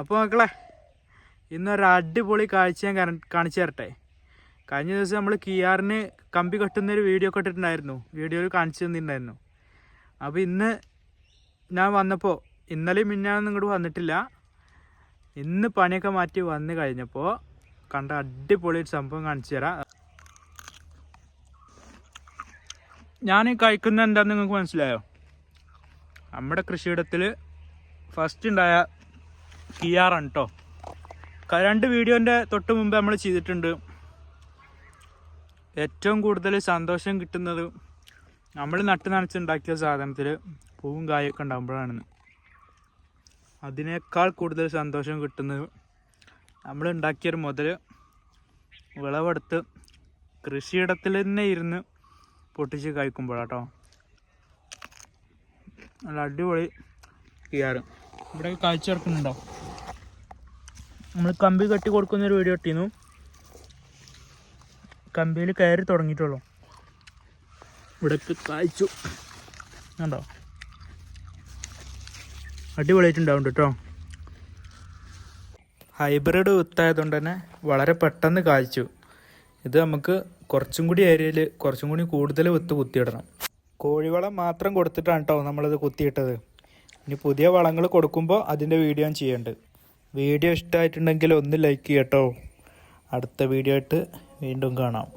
അപ്പോൾ മക്കളെ ഇന്നൊരു അടിപൊളി കാഴ്ച ഞാൻ കാണിച്ചു തരട്ടെ. കഴിഞ്ഞ ദിവസം നമ്മൾ കിയാറിന് കമ്പി കെട്ടുന്നൊരു വീഡിയോ ഒക്കെ ഇട്ടിട്ടുണ്ടായിരുന്നു, വീഡിയോയിൽ കാണിച്ചു തന്നിട്ടുണ്ടായിരുന്നു. അപ്പോൾ ഇന്ന് ഞാൻ വന്നപ്പോൾ, ഇന്നലെയും മിന്നാന്നും ഇങ്ങോട്ട് വന്നിട്ടില്ല, ഇന്ന് പണിയൊക്കെ മാറ്റി വന്ന് കഴിഞ്ഞപ്പോൾ കണ്ട അടിപൊളി ഒരു സംഭവം കാണിച്ചു തരാം. ഞാൻ കഴിക്കുന്നത് എന്താണെന്ന് നിങ്ങൾക്ക് മനസ്സിലായോ? നമ്മുടെ കൃഷിയിടത്തിൽ ഫസ്റ്റ് ഉണ്ടായ കിയാറാണ് കേട്ടോ. 2 വീഡിയോൻ്റെ തൊട്ട് മുമ്പ് നമ്മൾ ചെയ്തിട്ടുണ്ട്. ഏറ്റവും കൂടുതൽ സന്തോഷം കിട്ടുന്നത് നമ്മൾ നട്ട് നനച്ചുണ്ടാക്കിയ സാധനത്തിൽ പൂവും കായൊക്കെ ഉണ്ടാകുമ്പോഴാണെന്ന്. അതിനേക്കാൾ കൂടുതൽ സന്തോഷം കിട്ടുന്നത് നമ്മൾ ഉണ്ടാക്കിയൊരു മുതൽ വിളവെടുത്ത് കൃഷിയിടത്തിൽ തന്നെ ഇരുന്ന് പൊട്ടിച്ച് കഴിക്കുമ്പോഴാട്ടോ. നല്ല അടിപൊളി കിയാറ്. ഇവിടെ കാഴ്ച ഇറക്കുന്നുണ്ടോ? നമ്മൾ കമ്പി കെട്ടി കൊടുക്കുന്നൊരു വീഡിയോ ഇട്ടിരുന്നു. കമ്പിയിൽ കയറി തുടങ്ങിയിട്ടുള്ളൂ. ഇവിടേക്ക് കായ്ച്ചു കണ്ടോ? അടിപൊളിയായിട്ടുണ്ടാവും കേട്ടോ. ഹൈബ്രിഡ് വിത്തായതുകൊണ്ട് തന്നെ വളരെ പെട്ടെന്ന് കായ്ച്ചു. ഇത് നമുക്ക് കുറച്ചും കൂടി ഏരിയയിൽ കുറച്ചും കൂടി കൂടുതൽ വിത്ത് കുത്തിയിടണം. കോഴിവളം മാത്രം കൊടുത്തിട്ടാണ് കേട്ടോ നമ്മളിത് കുത്തിയിട്ടത്. ഇനി പുതിയ വളങ്ങൾ കൊടുക്കുമ്പോൾ അതിൻ്റെ വീഡിയോ ഞാൻ ചെയ്യുന്നുണ്ട്. വീഡിയോ ഇഷ്ടമായിട്ടുണ്ടെങ്കിൽ ഒന്ന് ലൈക്ക് ചെയ്യട്ടോ. അടുത്ത വീഡിയോ ആയിട്ട് വീണ്ടും കാണാം.